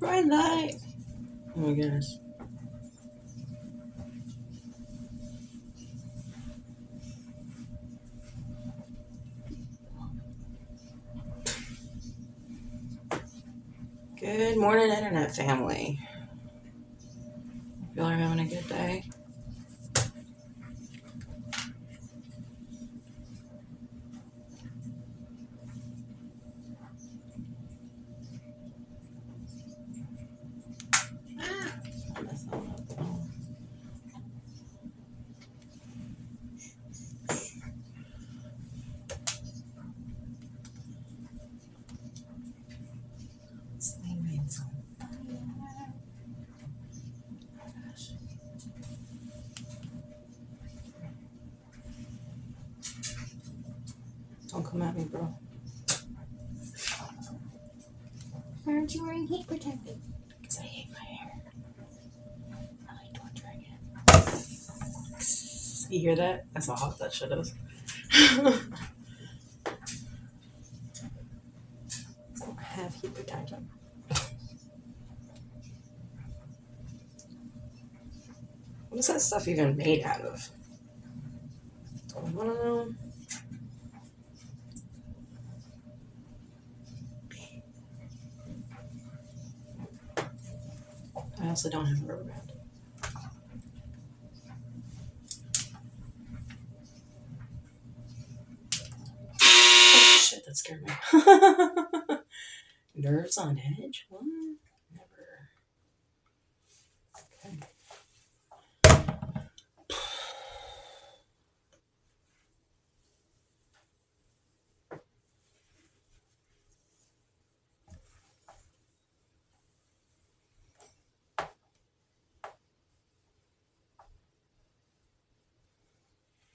Red light. Oh my goodness. Good morning, internet family. Hope y'all are having a good day. Don't come at me, bro. Why aren't you wearing heat protectant? Because I hate my hair. I like torturing it. You hear that? That's how hot that shit is. Don't have heat protection. What is that stuff even made out of? Don't want to know. I also don't have a rubber band. Oh shit, that scared me. Nerves on edge? What? Never. Okay.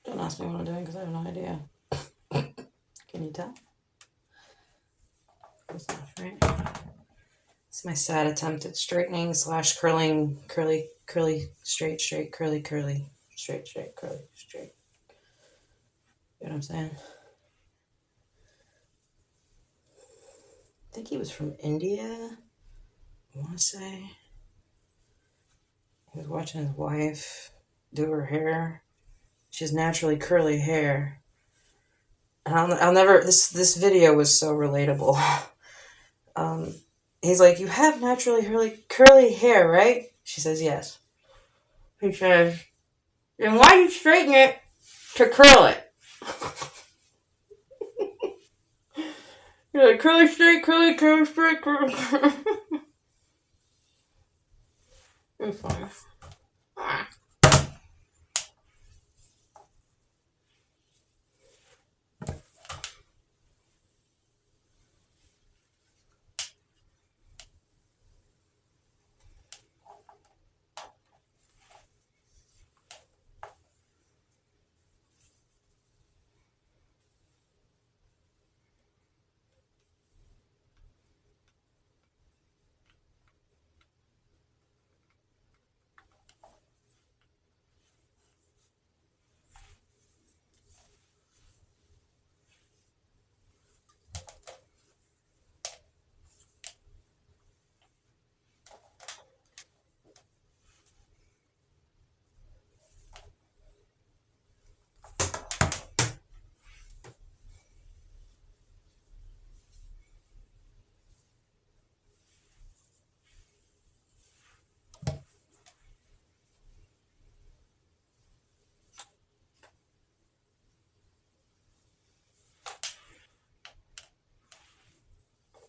Don't ask me what I'm doing because I have no idea. Can you tell? Close enough, right? It's my sad attempt at straightening / curling, curly, straight, curly, straight, curly, straight. You know what I'm saying? I think he was from India, I want to say. He was watching his wife do her hair. She has naturally curly hair. And I'll never, this video was so relatable. He's like, you have naturally curly hair, right? She says, yes. He says, then why you straighten it to curl it? You're like, curly, straight, curly, straight, curly. It's fine.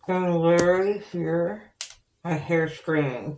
I can literally hear my hair screaming.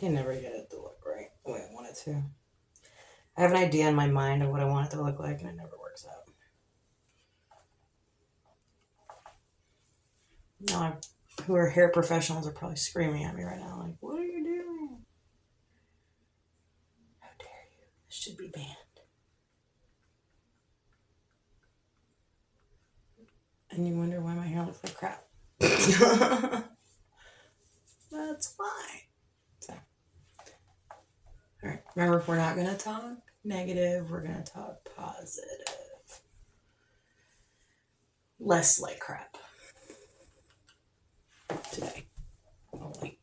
can never get it to look right the way I want it to. I have an idea in my mind of what I want it to look like, and it never works out. Now, who are hair professionals are probably screaming at me right now, like, what are you doing? How dare you? This should be banned. And you wonder why my hair looks like crap. That's why. So, all right. Remember, we're not going to talk negative. We're going to talk positive. Less like crap. Today. Only.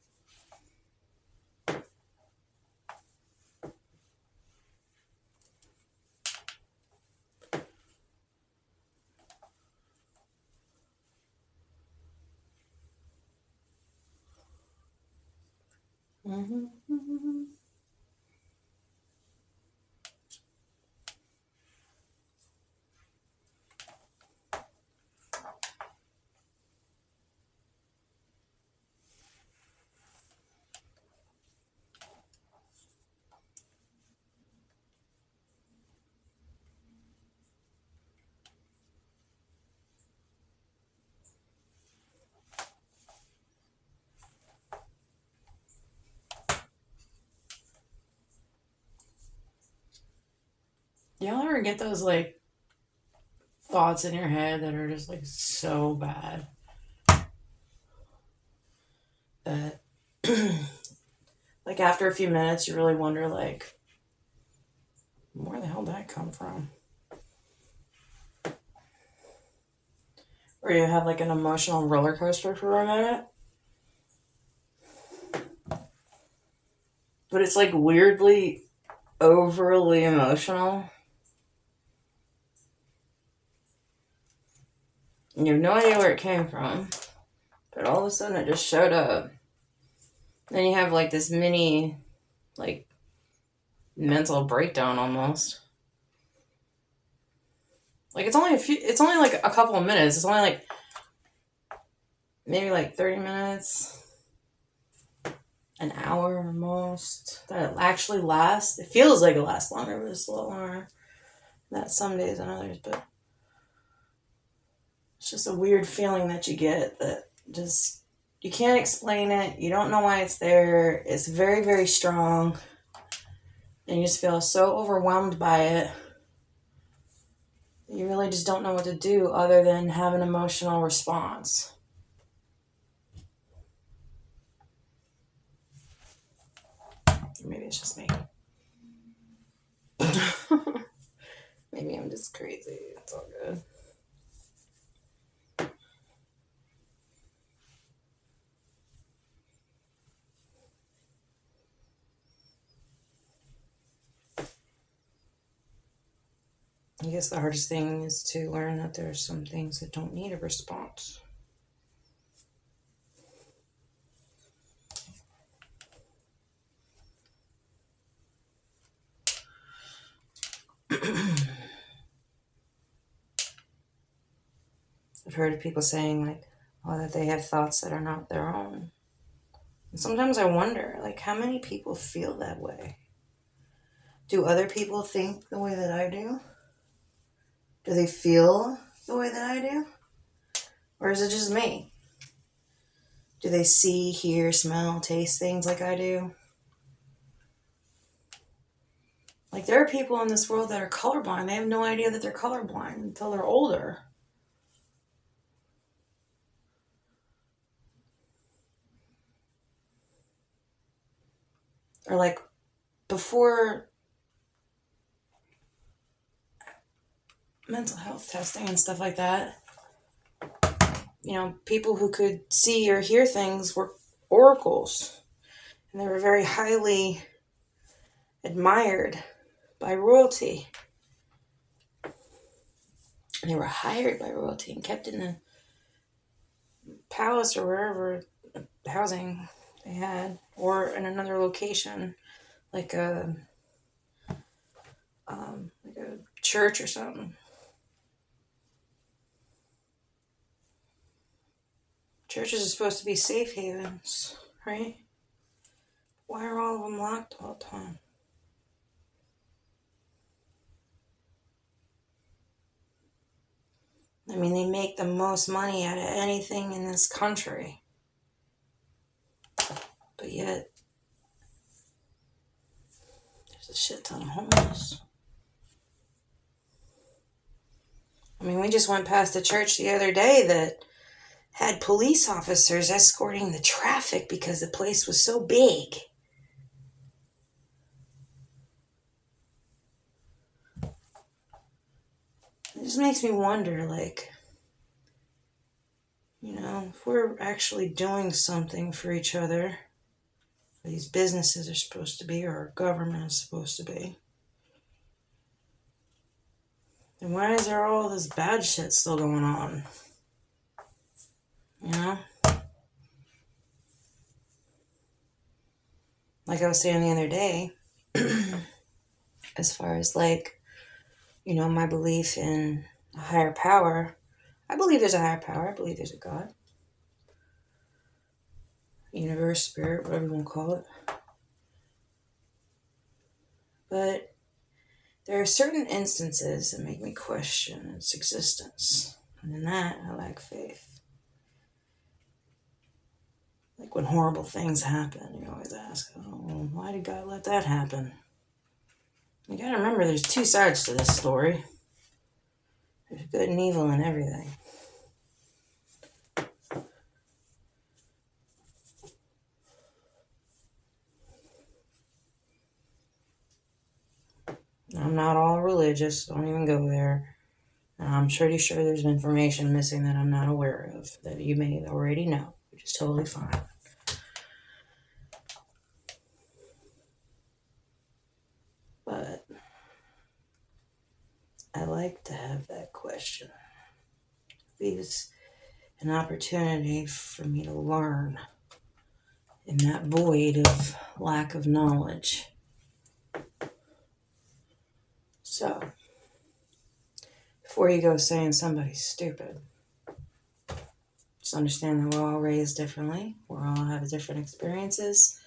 Mm-hmm. Mm-hmm. Y'all ever get those like thoughts in your head that are just like so bad that like after a few minutes you really wonder like where the hell did that come from? Or you have like an emotional roller coaster for a minute. But it's like weirdly overly emotional. And you have no idea where it came from. But all of a sudden it just showed up. Then you have like this mini like mental breakdown almost. Like it's only like a couple of minutes. It's only like maybe like 30 minutes. An hour almost. That it actually lasts. It feels like it lasts longer, but it's a little longer. Not some days than others, but it's just a weird feeling that you get that just you can't explain it. You don't know why it's there. It's very, very strong. And you just feel so overwhelmed by it. You really just don't know what to do other than have an emotional response. Maybe it's just me. Maybe I'm just crazy. It's all good. I guess the hardest thing is to learn that there are some things that don't need a response. I've heard of people saying like, oh, that they have thoughts that are not their own. And sometimes I wonder, like, how many people feel that way? Do other people think the way that I do? Do they feel the way that I do? Or is it just me? Do they see, hear, smell, taste things like I do? Like, there are people in this world that are colorblind. They have no idea that they're colorblind until they're older. Or, like, before mental health testing and stuff like that, you know, people who could see or hear things were oracles. And they were very highly admired by royalty. And they were hired by royalty and kept in the palace or wherever housing they had, or in another location, like a church or something. Churches are supposed to be safe havens, right? Why are all of them locked all the time? I mean, they make the most money out of anything in this country. But yet, there's a shit ton of homeless. I mean, we just went past a church the other day that had police officers escorting the traffic because the place was so big. It just makes me wonder, like, if we're actually doing something for each other, these businesses are supposed to be, or our government is supposed to be, then why is there all this bad shit still going on? Like I was saying the other day, as far as like, my belief in a higher power, I believe there's a higher power. I believe there's a God, universe, spirit, whatever you want to call it. But there are certain instances that make me question its existence. And in that, I lack faith. Like when horrible things happen, you always ask, why did God let that happen? You gotta remember there's two sides to this story. There's good and evil in everything. I'm not all religious, don't even go there. I'm pretty sure there's information missing that I'm not aware of that you may already know, which is totally fine. But I like to have that question. It's an opportunity for me to learn in that void of lack of knowledge. So, before you go saying somebody's stupid, just understand that we're all raised differently. We all have different experiences.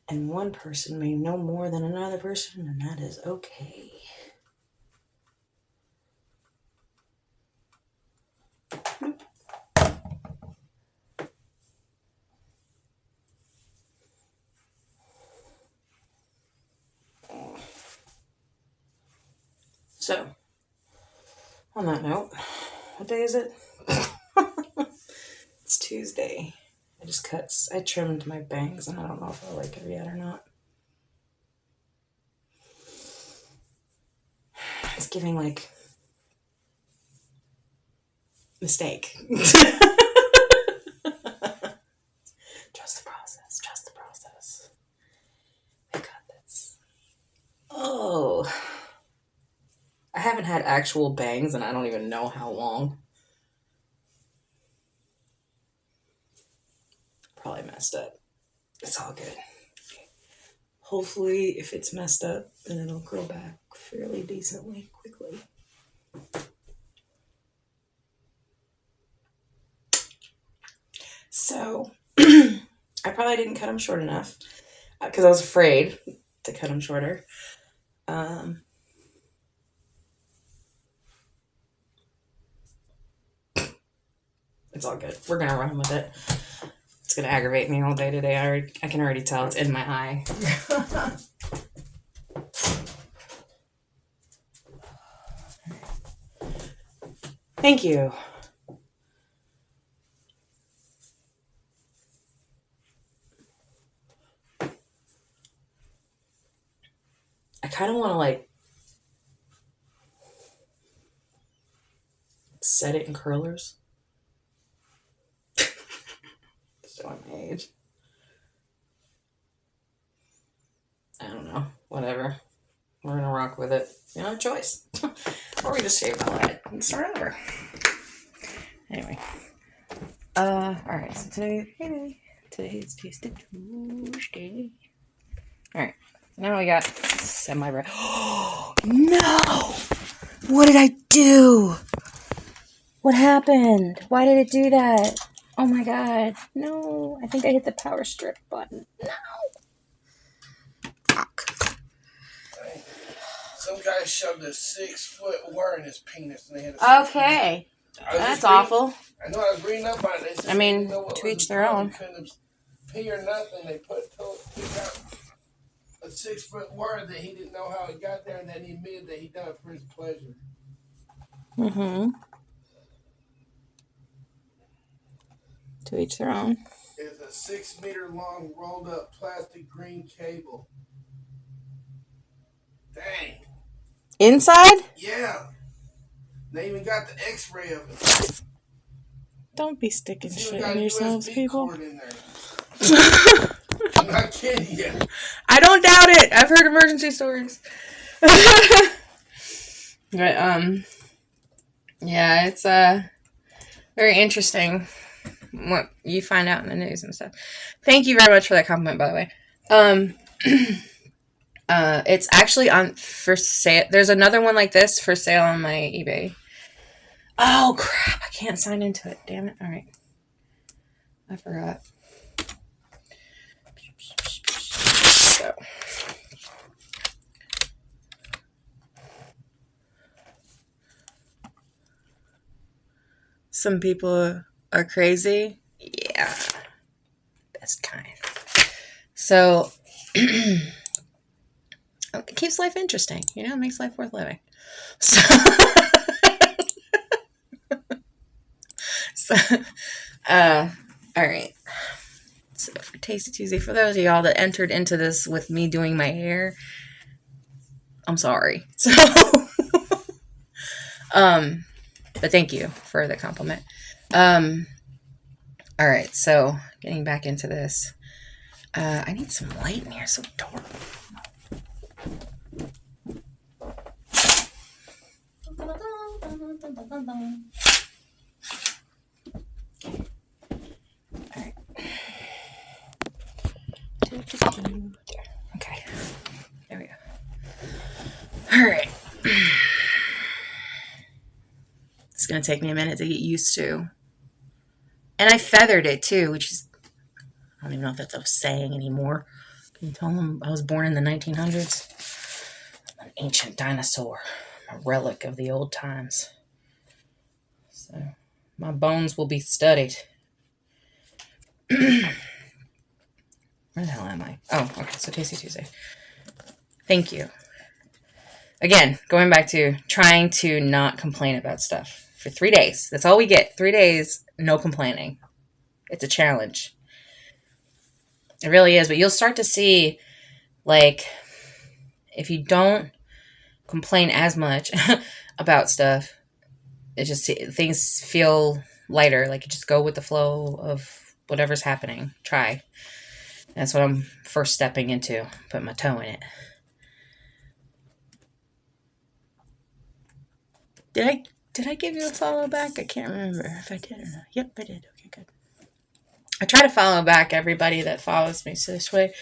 And one person may know more than another person, and that is okay. So, on that note, what day is it? It's Tuesday. I trimmed my bangs, and I don't know if I like it yet or not. It's giving like mistake. Trust the process. I got this. Oh, I haven't had actual bangs, and I don't even know how long. Probably messed up. It's all good. Hopefully, if it's messed up, then it'll grow back fairly decently quickly. So, I probably didn't cut them short enough because I was afraid to cut them shorter. It's all good. We're gonna run with it. It's gonna aggravate me all day today. I can already tell it's in my eye. Thank you. I kind of want to like set it in curlers. Showing my age. I don't know. Whatever. We're gonna rock with it. You know, choice. Or we just shave all that and start over. Anyway. Alright, so today's Tuesday. Alright. Now we got semi-red. Oh no! What did I do? What happened? Why did it do that? Oh my god. No. I think I hit the power strip button. No. Some guy shoved a 6-foot wire in his penis, and they had a Okay. That's reading, awful. I know, I was reading up on it. They said I mean, know what to was each the their problem. own. Couldn't have pee or nothing. They took out a 6-foot wire that he didn't know how it got there, and then he admitted that he done it for his pleasure. Mm-hmm. To each their own. It's a 6-meter long rolled up plastic green cable. Dang. Inside? Yeah. They even got the X-ray of it. Don't be sticking It's shit even got in a yourselves, USB people. cord in there. I'm not kidding you. I don't doubt it. I've heard emergency stories. But yeah, it's very interesting what you find out in the news and stuff. Thank you very much for that compliment, by the way. It's actually on for sale. There's another one like this for sale on my eBay. Oh crap! I can't sign into it. Damn it! All right, I forgot. So. Some people are crazy. Yeah, best kind. So it keeps life interesting. You know, it makes life worth living. So, all right. So for Tasty Tuesday, for those of y'all that entered into this with me doing my hair, I'm sorry. So, but thank you for the compliment. All right. So getting back into this, I need some light in here. It's so dark. Alright. Okay. There we go. Alright. It's going to take me a minute to get used to. And I feathered it too, which is, I don't even know if that's a saying anymore. Can you tell them I was born in the 1900s? I'm an ancient dinosaur. I'm a relic of the old times. So my bones will be studied. Where the hell am I? Oh, okay. So Tasty Tuesday. Thank you. Again, going back to trying to not complain about stuff for 3 days. That's all we get. 3 days, no complaining. It's a challenge. It really is. But you'll start to see, like, if you don't complain as much about stuff, it just, things feel lighter. Like, you just go with the flow of whatever's happening. Try. That's what I'm first stepping into. Put my toe in it. Did I give you a follow back? I can't remember if I did or not. Yep, I did. Okay, good. I try to follow back everybody that follows me, so this way,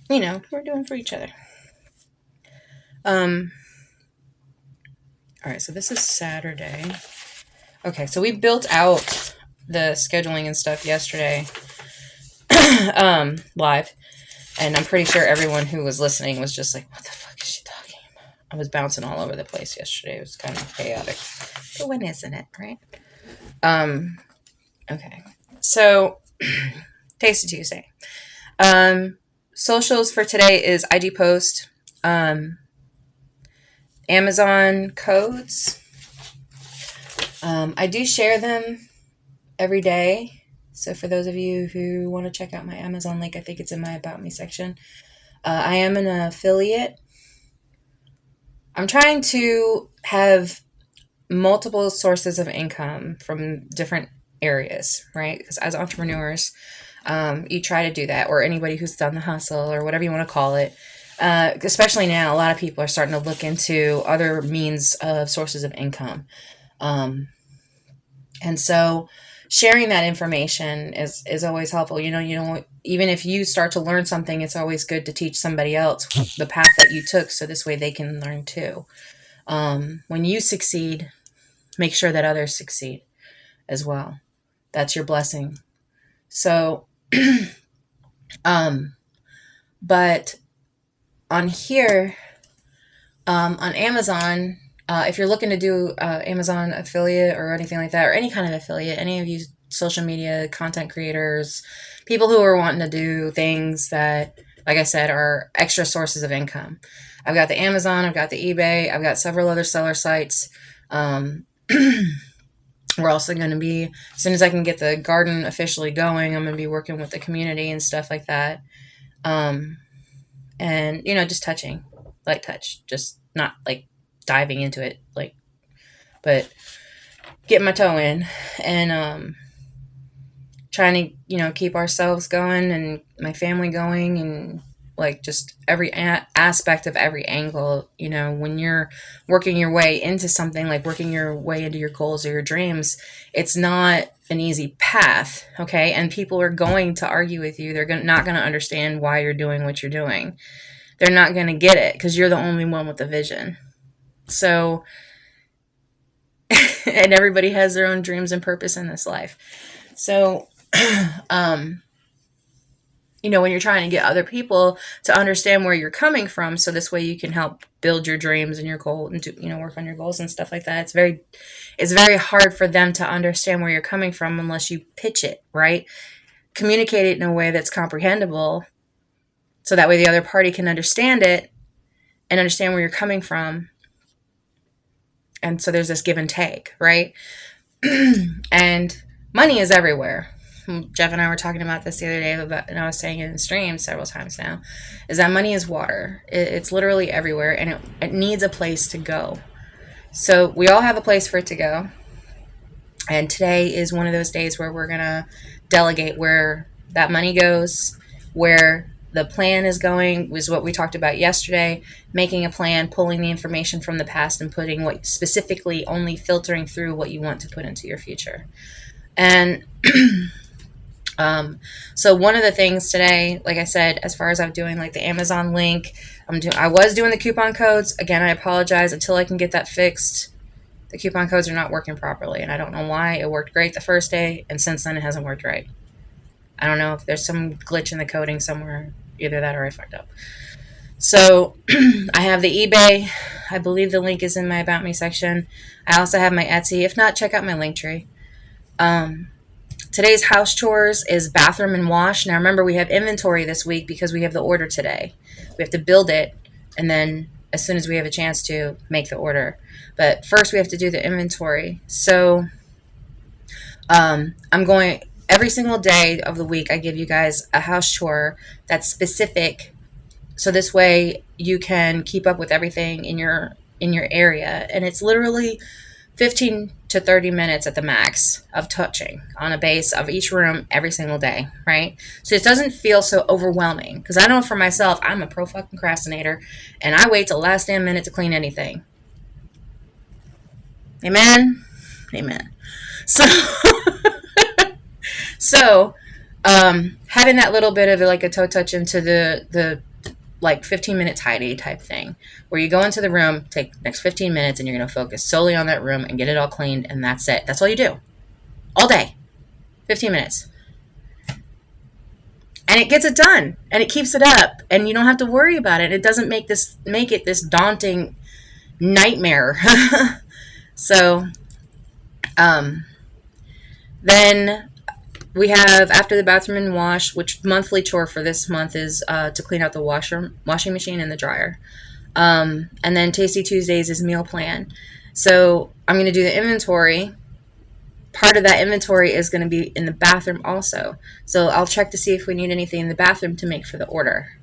you know, we're doing for each other. All right, so this is Saturday. Okay, so we built out the scheduling and stuff yesterday, live, and I'm pretty sure everyone who was listening was just like, what the fuck is she talking about? I was bouncing all over the place yesterday. It was kind of chaotic. But when isn't it, right? Okay. So, Tasty Tuesday. Socials for today is IG post, Amazon codes. I do share them every day. So for those of you who want to check out my Amazon link, I think it's in my About Me section. I am an affiliate. I'm trying to have multiple sources of income from different areas, right? Because as entrepreneurs, you try to do that, or anybody who's done the hustle or whatever you want to call it. Especially now, a lot of people are starting to look into other means of sources of income. And so sharing that information is always helpful. You know, even if you start to learn something, it's always good to teach somebody else the path that you took, so this way they can learn too. When you succeed, make sure that others succeed as well. That's your blessing. So, but on here, On Amazon, if you're looking to do Amazon affiliate or anything like that, or any kind of affiliate, any of you social media content creators, people who are wanting to do things that, like I said, are extra sources of income. I've got the Amazon, I've got the eBay, I've got several other seller sites. We're also going to be, as soon as I can get the garden officially going, I'm going to be working with the community and stuff like that. And, just touching, light touch, just not like diving into it, but getting my toe in and trying to, keep ourselves going and my family going and like just every aspect of every angle. When you're working your way into something, like working your way into your goals or your dreams, it's not an easy path. Okay. And people are going to argue with you. They're not going to understand why you're doing what you're doing. They're not going to get it because you're the only one with the vision. So, and everybody has their own dreams and purpose in this life. So, when you're trying to get other people to understand where you're coming from, so this way you can help build your dreams and your goal and work on your goals and stuff like that. It's very hard for them to understand where you're coming from unless you pitch it, right? Communicate it in a way that's comprehensible, so that way the other party can understand it and understand where you're coming from. And so there's this give and take, right? And money is everywhere. Jeff and I were talking about this the other day, and I was saying it in stream several times now, is that money is water. It's literally everywhere, and it needs a place to go. So we all have a place for it to go. And today is one of those days where we're going to delegate where that money goes, where the plan is going, was what we talked about yesterday, making a plan, pulling the information from the past and putting what specifically only filtering through what you want to put into your future. And so one of the things today, like I said, as far as I'm doing like the Amazon link, I was doing the coupon codes. Again, I apologize, until I can get that fixed. The coupon codes are not working properly, and I don't know why. It worked great the first day, and since then it hasn't worked right. I don't know if there's some glitch in the coding somewhere. Either that or I fucked up. So I have the eBay. I believe the link is in my About Me section. I also have my Etsy. If not, check out my Linktree. Today's house chores is bathroom and wash. Now remember, we have inventory this week because we have the order today. We have to build it, and then as soon as we have a chance to make the order. But first we have to do the inventory. So I'm going, every single day of the week, I give you guys a house chore that's specific. So this way you can keep up with everything in your area. And it's literally 15 to 30 minutes at the max of touching on a base of each room every single day, right? So it doesn't feel so overwhelming. Because I know for myself, I'm a pro fucking procrastinator, and I wait till the last damn minute to clean anything. Amen? Amen. So, having that little bit of like a toe touch into the like 15-minute tidy type thing, where you go into the room, take the next 15 minutes, and you're going to focus solely on that room and get it all cleaned, and that's it. That's all you do. All day. 15 minutes. And it gets it done, and it keeps it up, and you don't have to worry about it. It doesn't make it this daunting nightmare. So, then we have, after the bathroom and wash, which monthly chore for this month is to clean out the washing machine and the dryer. And then Tasty Tuesdays is meal plan. So I'm going to do the inventory. Part of that inventory is going to be in the bathroom also. So I'll check to see if we need anything in the bathroom to make for the order.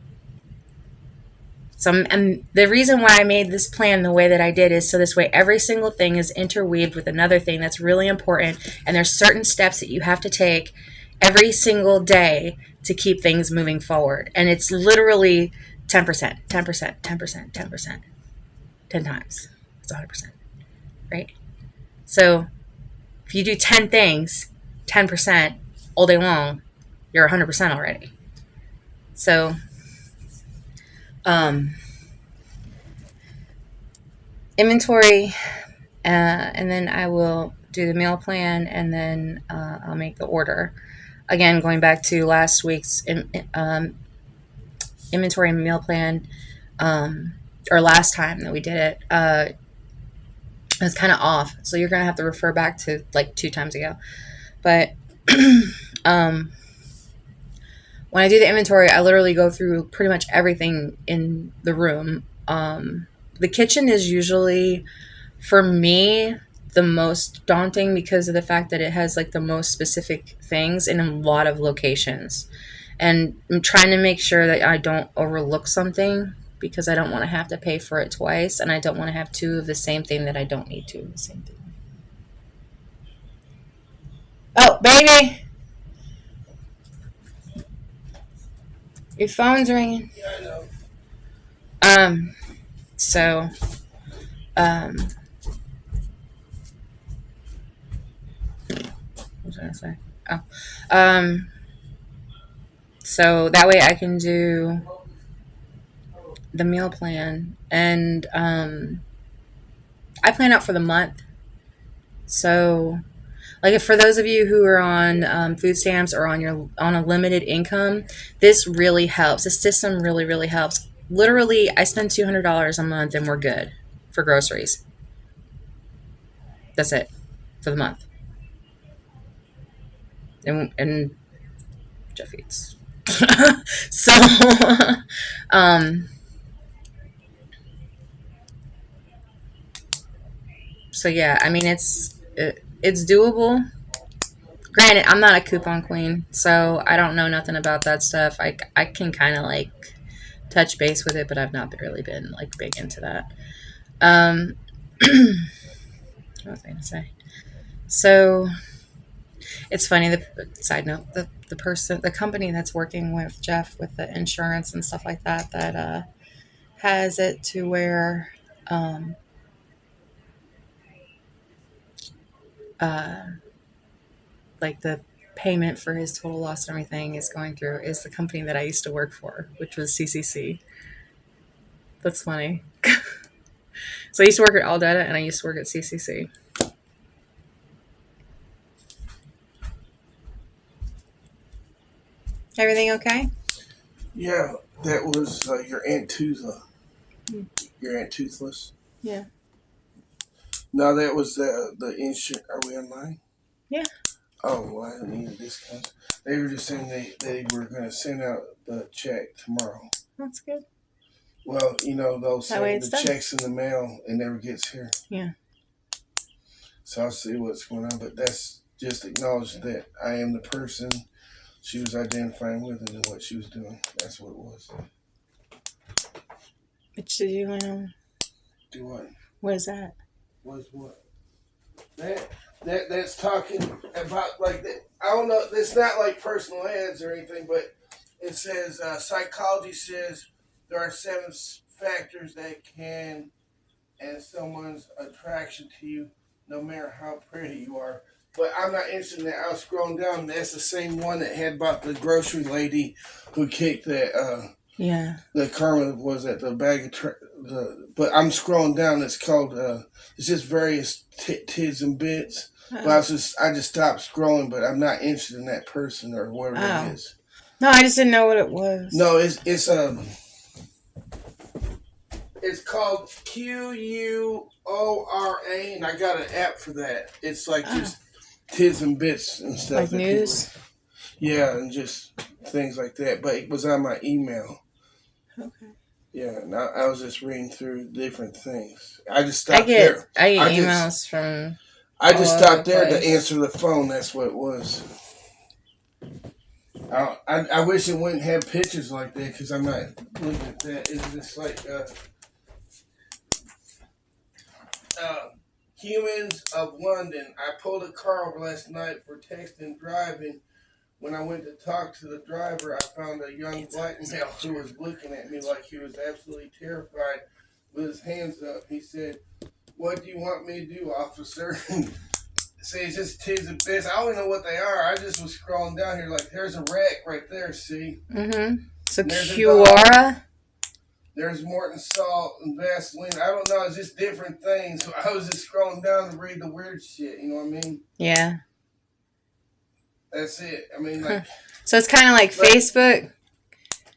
So the reason why I made this plan the way that I did is so this way every single thing is interweaved with another thing that's really important, and there's certain steps that you have to take every single day to keep things moving forward. And it's literally 10%, 10%, 10%, 10%, 10 times. It's 100%, right? So if you do 10 things, 10% all day long, you're 100% already. So inventory, and then I will do the meal plan, and then I'll make the order. Again, going back to last week's inventory and meal plan, or last time that we did it, it was kind of off. So you're gonna have to refer back to like 2 times ago. But um, when I do the inventory, I literally go through pretty much everything in the room. The kitchen is usually, for me, the most daunting because of the fact that it has like the most specific things in a lot of locations. And I'm trying to make sure that I don't overlook something because I don't want to have to pay for it twice, and I don't want to have 2 of the same thing that I don't need 2 of the same thing. Oh, baby! Your phone's ringing. Yeah, I know. So, what was I gonna say? Oh, so that way I can do the meal plan, and I plan out for the month. So, like, if for those of you who are on food stamps or on a limited income, this really helps. This system really helps. Literally, I spend $200 a month, and we're good for groceries. That's it for the month. And Jeff eats. So, um, so yeah, I mean it's doable. Granted, I'm not a coupon queen, so I don't know nothing about that stuff. I can kind of like touch base with it, but I've not really been like big into that. What was I gonna say? So it's funny. The side note: the company that's working with Jeff with the insurance and stuff like that, has it to where, like the payment for his total loss and everything is going through is the company that I used to work for, which was CCC. That's funny. So I used to work at All Data and I used to work at CCC. Everything okay? Yeah, that was your Aunt Toothless. Your Aunt Toothless. Yeah. No, that was the insurance. Are we online? Yeah. Oh, well, I didn't need a discount. They were just saying they were going to send out the check tomorrow. That's good. Well, they'll That way send it's the done. checks in the mail and never gets here. Yeah. So I'll see what's going on. But that's just acknowledge that I am the person she was identifying with and what she was doing. That's what it was. Which did you want to... Do what? What is that? Was what? That's talking about like that. I don't know. It's not like personal ads or anything, but it says psychology says there are 7 factors that can and someone's attraction to you, no matter how pretty you are. But I'm not interested in that. I was scrolling down, and that's the same one that had about the grocery lady who kicked that. Yeah. The karma was at the bag of but I'm scrolling down. It's called it's just various tids and bits. But I just stopped scrolling. But I'm not interested in that person or whatever it is. No, I just didn't know what it was. No, it's called QUORA, and I got an app for that. It's like just tids and bits and stuff. Like news? Yeah, and just things like that. But it was on my email. Okay. Yeah, and I was just reading through different things. I just stopped there. I get emails from... I just stopped there to answer the phone. That's what it was. I wish it wouldn't have pictures like that because I'm not looking at that. It's just like Humans of London. I pulled a car over last night for texting and driving. When I went to talk to the driver, I found a young black male who was looking at me like he was absolutely terrified with his hands up. He said, "What do you want me to do, officer?" Say, it's just tids and bits. I don't even know what they are. I just was scrolling down here like, there's a wreck right there, see? Mm-hmm. So there's QUORA? There's Morton salt and Vaseline. I don't know. It's just different things. So I was just scrolling down to read the weird shit. You know what I mean? Yeah. That's it. I mean, like... So it's kind of like Facebook?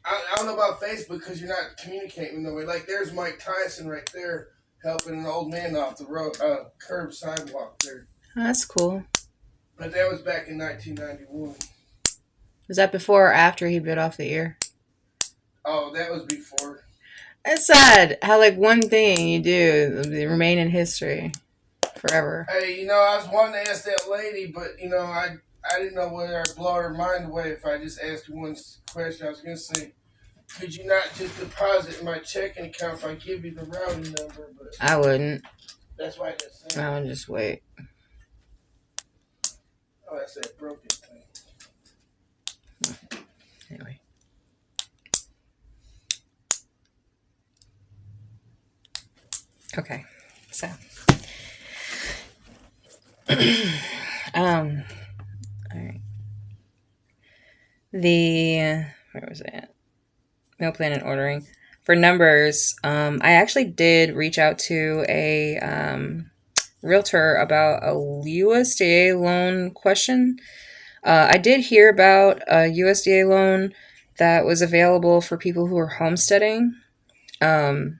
I don't know about Facebook because you're not communicating with nobody. Like there's Mike Tyson right there helping an old man off the road, curb sidewalk there. That's cool. But that was back in 1991. Was that before or after he bit off the ear? Oh, that was before. It's sad how like one thing you do remain in history forever. Hey, I was wanting to ask that lady, but I didn't know whether I'd blow her mind away if I just asked her one question. I was gonna say, could you not just deposit in my checking account if I give you the routing number? But I wouldn't. that's why I just said. I would just wait. Oh, that's that broken thing. Anyway. Okay. So. All right. Where was it? Meal plan and ordering. For numbers, I actually did reach out to a realtor about a USDA loan question. I did hear about a USDA loan that was available for people who are homesteading, and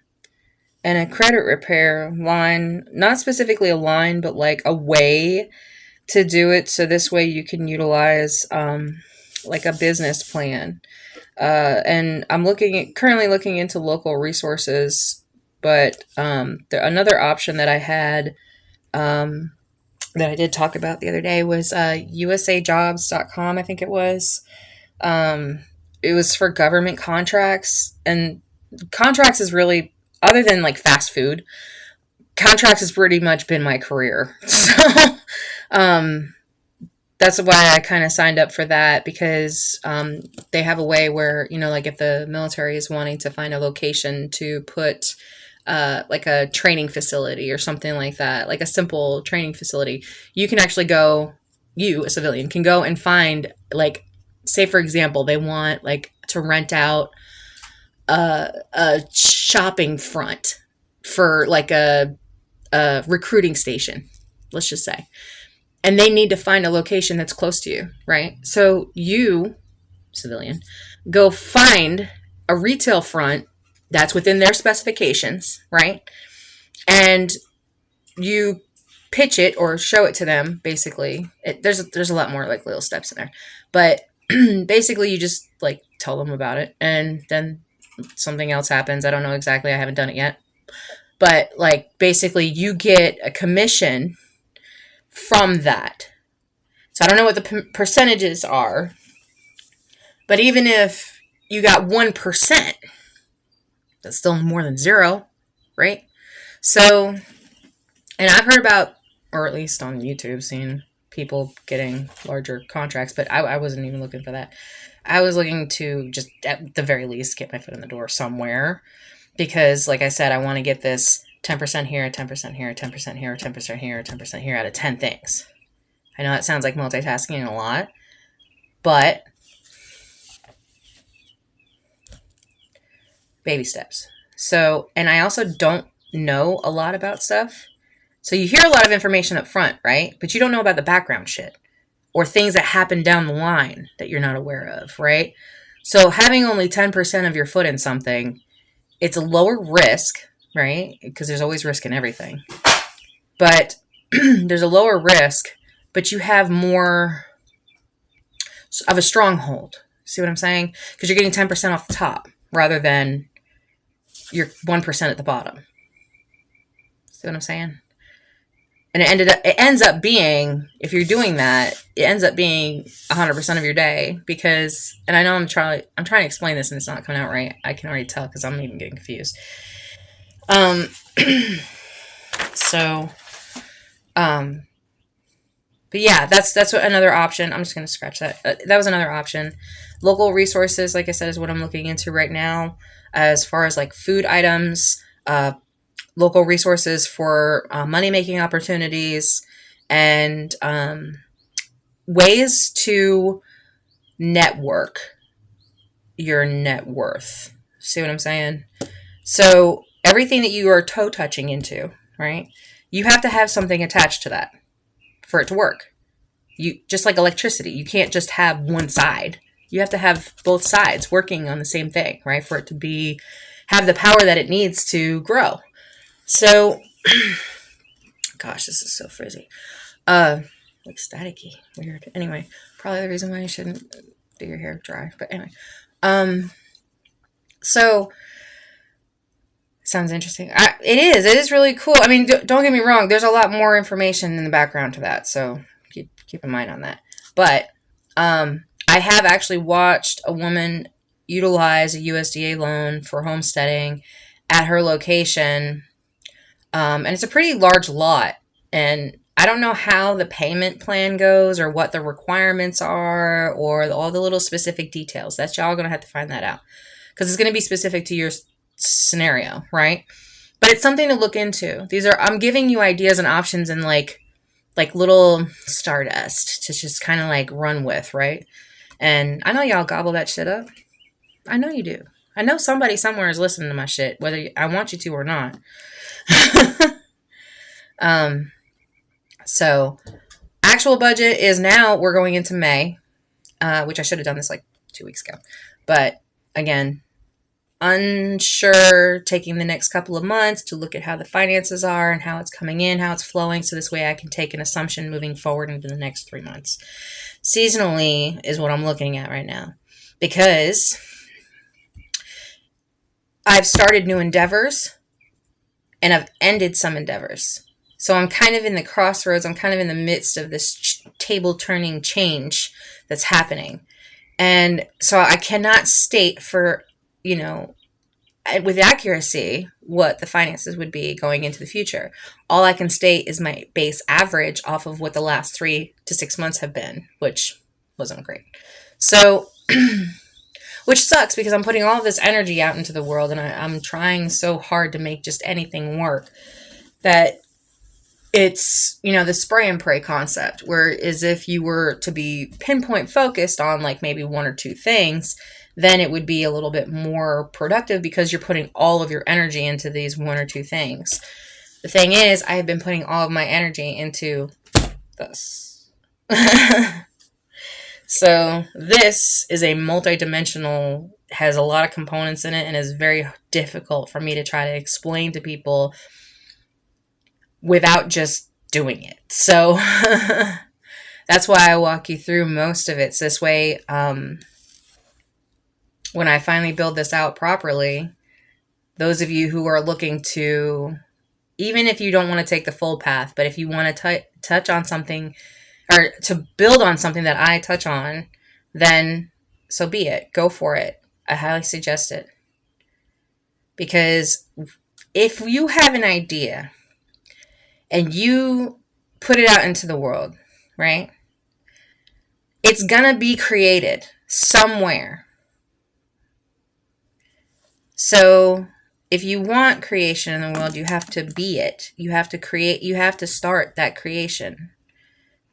a credit repair line, not specifically a line, but like a way to do it. So this way you can utilize like a business plan. And I'm currently looking into local resources, but another option that I had that I did talk about the other day was usajobs.com, I think it was. It was for government contracts, and contracts is really, other than like fast food, contracts has pretty much been my career. So that's why I kind of signed up for that, because they have a way where, like if the military is wanting to find a location to put like a training facility or something like that, like a simple training facility, you can actually you, a civilian, can go and find, like, say for example, they want like to rent out a shopping front for like a recruiting station, let's just say. And they need to find a location that's close to you, right? So you, civilian, go find a retail front that's within their specifications, right? And you pitch it or show it to them, basically. There's a lot more like little steps in there. But basically you just like tell them about it, and then something else happens. I don't know exactly. I haven't done it yet. But like basically you get a commission from that. So I don't know what the percentages are, but even if you got 1%, that's still more than zero, right? So, and I've heard about, or at least on YouTube, seen people getting larger contracts, but I wasn't even looking for that. I was looking to just, at the very least, get my foot in the door somewhere, because like I said, I want to get this 10% here, 10% here, 10% here, 10% here, 10% here out of 10 things. I know that sounds like multitasking a lot, but baby steps. So, and I also don't know a lot about stuff. So you hear a lot of information up front, right? But you don't know about the background shit or things that happen down the line that you're not aware of, right? So having only 10% of your foot in something, it's a lower risk, right? Because there's always risk in everything. But there's a lower risk, but you have more of a stronghold. See what I'm saying? Because you're getting 10% off the top rather than your 1% at the bottom. See what I'm saying? And it ends up being, if you're doing that, it ends up being 100% of your day, because, and I know I'm trying to explain this and it's not coming out right. I can already tell because I'm even getting confused. So, but yeah, that's what another option. I'm just going to scratch that. That was another option. Local resources, like I said, is what I'm looking into right now, as far as like food items, local resources for money-making opportunities, and ways to network your net worth. See what I'm saying? So everything that you are toe touching into, right? You have to have something attached to that for it to work. You just like electricity. You can't just have one side. You have to have both sides working on the same thing, right? For it to have the power that it needs to grow. So, gosh, this is so frizzy. Like staticky. Weird. Anyway, probably the reason why you shouldn't do your hair dry. But anyway. So sounds interesting. It is really cool. I mean, don't get me wrong. There's a lot more information in the background to that, so keep in mind on that. But I have actually watched a woman utilize a USDA loan for homesteading at her location, and it's a pretty large lot. And I don't know how the payment plan goes or what the requirements are or all the little specific details. That's y'all gonna have to find that out, because it's going to be specific to your scenario, right? But it's something to look into. I'm giving you ideas and options and like little stardust to just kind of like run with, right? And I know y'all gobble that shit up. I know you do. I know somebody somewhere is listening to my shit, whether I want you to or not. So actual budget is now we're going into May, which I should have done this like 2 weeks ago. But again, unsure, taking the next couple of months to look at how the finances are and how it's coming in, how it's flowing, so this way I can take an assumption moving forward into the next 3 months. Seasonally is what I'm looking at right now, because I've started new endeavors and I've ended some endeavors. So I'm kind of in the crossroads. I'm kind of in the midst of this table turning change that's happening. And so I cannot state for, with accuracy what the finances would be going into the future. All I can state is my base average off of what the last 3 to 6 months have been, which wasn't great. So, which sucks because I'm putting all of this energy out into the world and I'm trying so hard to make just anything work that it's, the spray and pray concept, where as if you were to be pinpoint focused on like maybe 1 or 2 things, then it would be a little bit more productive because you're putting all of your energy into these 1 or 2 things. The thing is, I have been putting all of my energy into this. So this is a multi-dimensional, has a lot of components in it, and is very difficult for me to try to explain to people without just doing it. So that's why I walk you through most of it. So this way, when I finally build this out properly, those of you who are looking to, even if you don't want to take the full path, but if you want to touch on something or to build on something that I touch on, then so be it. Go for it. I highly suggest it. Because if you have an idea and you put it out into the world, right? It's going to be created somewhere. So if you want creation in the world, you have to be it. You have to create, you have to start that creation.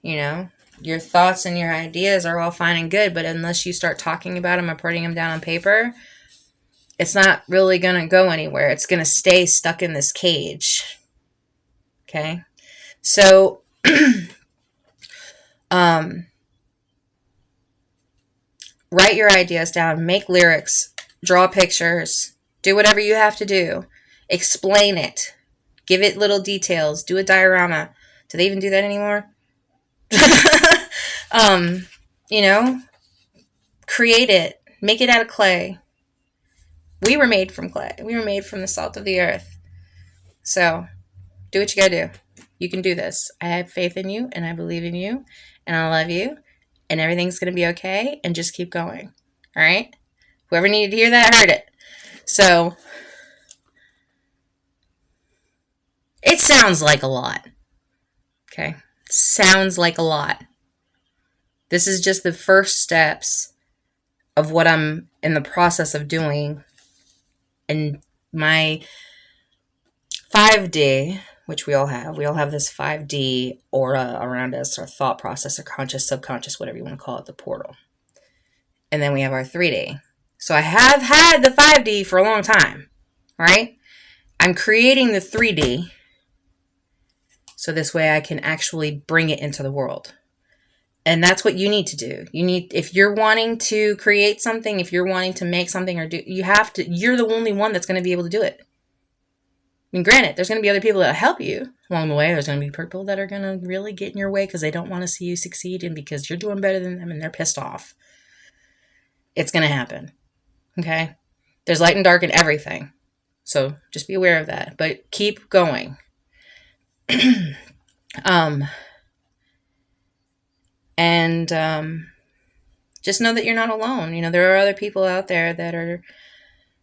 Your thoughts and your ideas are all fine and good, but unless you start talking about them or putting them down on paper, it's not really going to go anywhere. It's going to stay stuck in this cage. Okay? So, write your ideas down, make lyrics, draw pictures, do whatever you have to do. Explain it. Give it little details. Do a diorama. Do they even do that anymore? Create it. Make it out of clay. We were made from clay. We were made from the salt of the earth. So, do what you gotta do. You can do this. I have faith in you, and I believe in you, and I love you, and everything's gonna be okay, and just keep going. All right? Whoever needed to hear that heard it. So, it sounds like a lot. Okay? Sounds like a lot. This is just the first steps of what I'm in the process of doing. And my 5D, which we all have this 5D aura around us, our thought process, or conscious, subconscious, whatever you want to call it, the portal. And then we have our 3D. So I have had the 5D for a long time, right? I'm creating the 3D so this way I can actually bring it into the world. And that's what you need to do. If you're wanting to create something, if you're wanting to make something or do, you're the only one that's going to be able to do it. I mean, granted, there's going to be other people that help you along the way. There's going to be people that are going to really get in your way because they don't want to see you succeed and because you're doing better than them and they're pissed off. It's going to happen. Okay? There's light and dark in everything. So just be aware of that. But keep going. And just know that you're not alone. There are other people out there that are,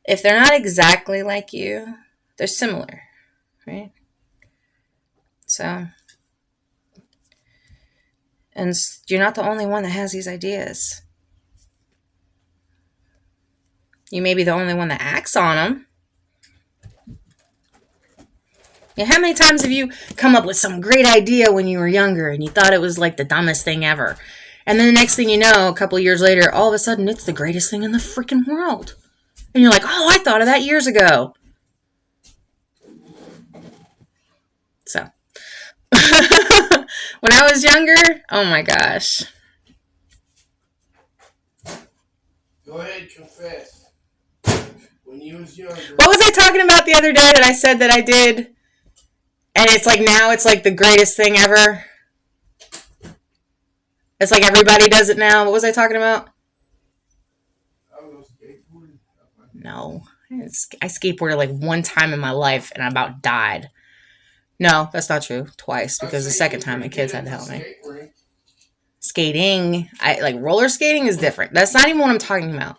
if they're not exactly like you, they're similar, right? So, and you're not the only one that has these ideas. You may be the only one that acts on them. How many times have you come up with some great idea when you were younger and you thought it was like the dumbest thing ever? And then the next thing you know, a couple of years later, all of a sudden it's the greatest thing in the freaking world. And you're like, oh, I thought of that years ago. So, when I was younger, oh my gosh. Go ahead, confess. When you was younger. What was I talking about the other day that I said that I did? And it's like now it's like the greatest thing ever. It's like everybody does it now. What was I talking about? I was skateboarding. No. I skateboarded like one time in my life and I about died. No, that's not true. Twice. Because the second time my kids had to help me. Skating. Like roller skating is different. That's not even what I'm talking about.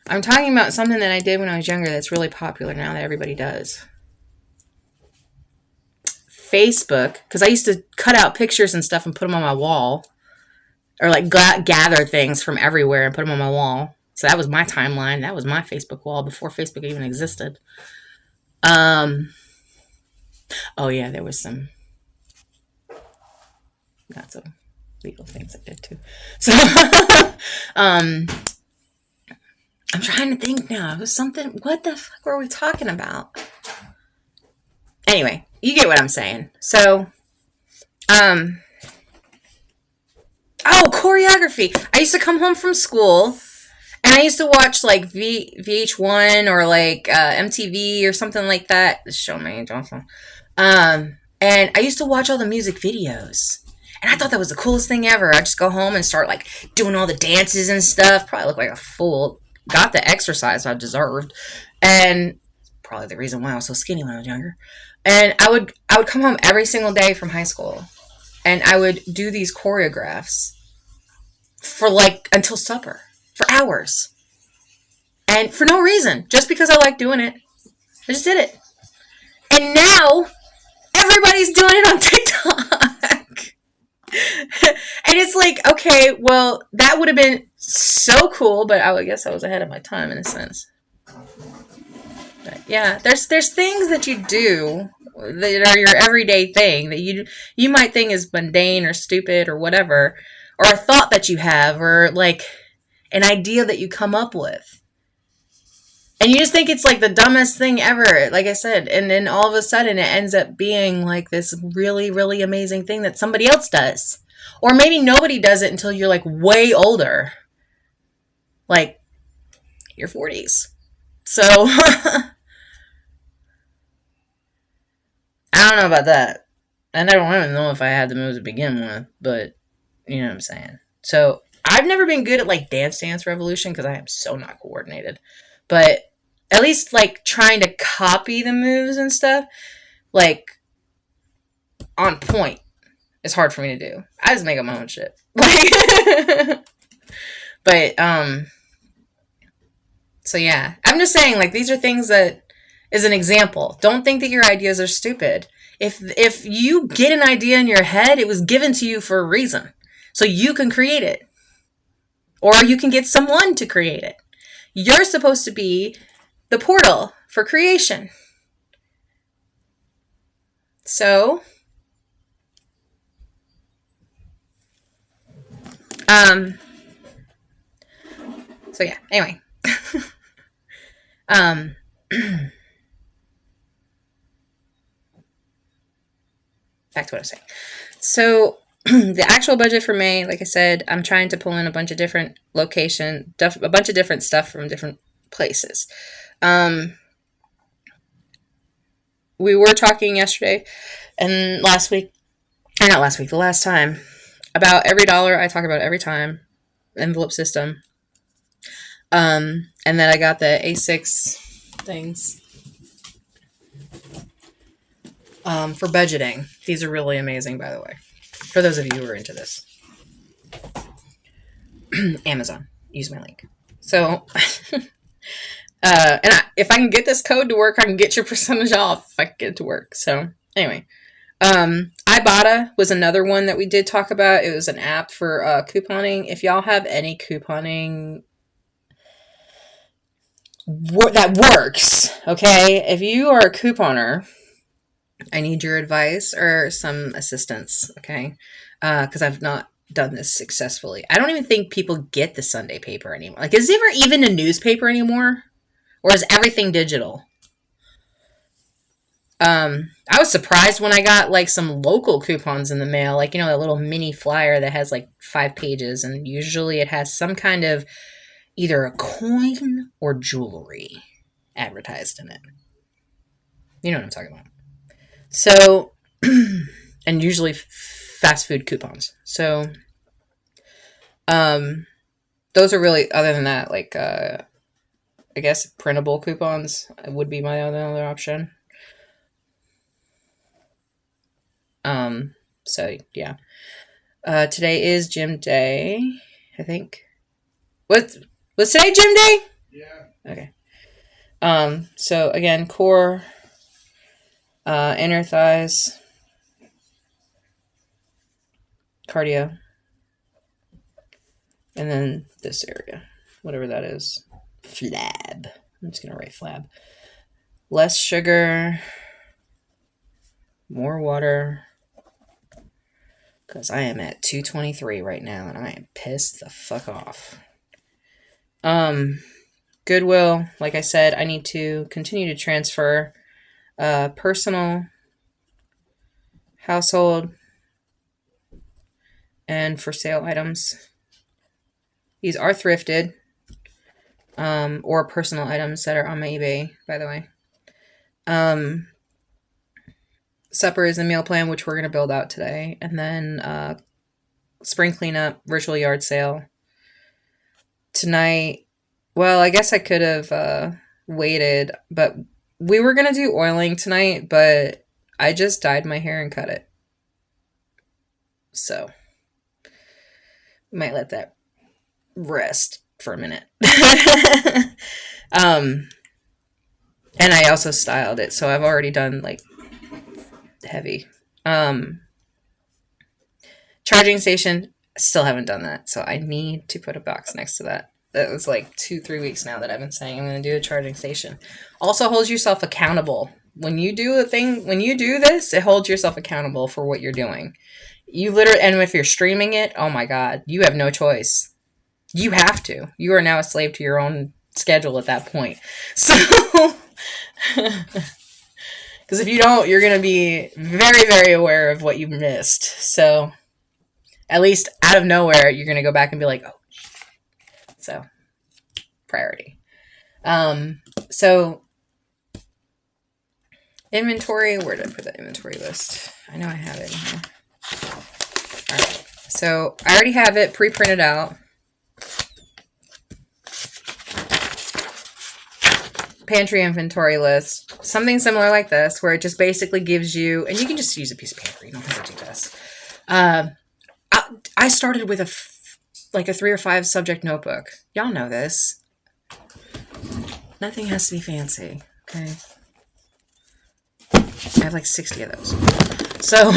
I'm talking about something that I did when I was younger that's really popular now that everybody does. Facebook, because I used to cut out pictures and stuff and put them on my wall, or like gather things from everywhere and put them on my wall. So that was my timeline. That was my Facebook wall before Facebook even existed. Oh yeah, there was some not so legal things I did too. So I'm trying to think now. It was something. What the fuck were we talking about? Anyway, you get what I'm saying. So, choreography. I used to come home from school and I used to watch like VH1 or like MTV or something like that. Show me, Johnson. And I used to watch all the music videos. And I thought that was the coolest thing ever. I'd just go home and start like doing all the dances and stuff. Probably look like a fool. Got the exercise I deserved. And probably the reason why I was so skinny when I was younger. And I would come home every single day from high school. And I would do these choreographs for like until supper. For hours. And for no reason. Just because I liked doing it. I just did it. And now everybody's doing it on TikTok. And it's like, okay, well, that would have been so cool, but I guess I was ahead of my time in a sense. But yeah, there's things that you do that are your everyday thing that you might think is mundane or stupid or whatever, or a thought that you have, or like an idea that you come up with. And you just think it's like the dumbest thing ever, like I said. And then all of a sudden it ends up being like this really, really amazing thing that somebody else does. Or maybe nobody does it until you're like way older. Like your 40s. So, I don't know about that. I don't even know if I had the moves to begin with. But, you know what I'm saying. So, I've never been good at like Dance Revolution because I am so not coordinated. But at least like trying to copy the moves and stuff, like on point, is hard for me to do. I just make up my own shit. But so yeah, I'm just saying like these are things that is an example. Don't think that your ideas are stupid. If you get an idea in your head, it was given to you for a reason, so you can create it, or you can get someone to create it. You're supposed to be the portal for creation. So, yeah, anyway. Back to what I was saying. So, the actual budget for May, like I said, I'm trying to pull in a bunch of different a bunch of different stuff from different places. We were talking yesterday and last week, or not last week, the last time, about every dollar I talk about every time, envelope system. And then I got the A6 things for budgeting. These are really amazing, by the way, for those of you who are into this. Amazon. Use my link. So, if I can get this code to work, I can get your percentage off if I can get it to work. So, anyway. Ibotta was another one that we did talk about. It was an app for couponing. If y'all have any couponing that works, okay? If you are a couponer, I need your advice or some assistance, okay? Because I've not done this successfully. I don't even think people get the Sunday paper anymore. Like, is there even a newspaper anymore? Or is everything digital? I was surprised when I got like some local coupons in the mail, like, you know, a little mini flyer that has like 5 pages, and usually it has some kind of either a coin or jewelry advertised in it. You know what I'm talking about. So, and usually fast food coupons. So, those are really, other than that, like, I guess printable coupons would be my other option. So yeah. Today is gym day, I think. Was today gym day? Yeah. Okay. So again, core, inner thighs, cardio, and then this area, whatever that is, flab. I'm just gonna write flab. Less sugar, more water. Because I am at 223 right now, and I am pissed the fuck off. Goodwill, like I said, I need to continue to transfer personal, household, and for sale items. These are thrifted, or personal items that are on my eBay, by the way. Supper is a meal plan, which we're going to build out today. And then spring cleanup, virtual yard sale. Tonight, well, I guess I could have waited, but we were going to do oiling tonight, but I just dyed my hair and cut it. So, might let that rest for a minute. And I also styled it, so I've already done, like, heavy. Charging station, still haven't done that, so I need to put a box next to that. That was like 2-3 weeks now that I've been saying I'm going to do a charging station. Also holds yourself accountable. When you do this, it holds yourself accountable for what you're doing. You literally, and if you're streaming it, oh my God, you have no choice. You have to. You are now a slave to your own schedule at that point. So, because if you don't, you're going to be very, very aware of what you missed. So, at least out of nowhere, you're going to go back and be like, oh, so, priority. So, inventory, where did I put that inventory list? I know I have it in here. All right. So, I already have it pre-printed out. Pantry inventory list. Something similar like this, where it just basically gives you, and you can just use a piece of paper. You don't have to do this. I started with a 3 or 5 subject notebook. Y'all know this. Nothing has to be fancy, okay? I have like 60 of those. So,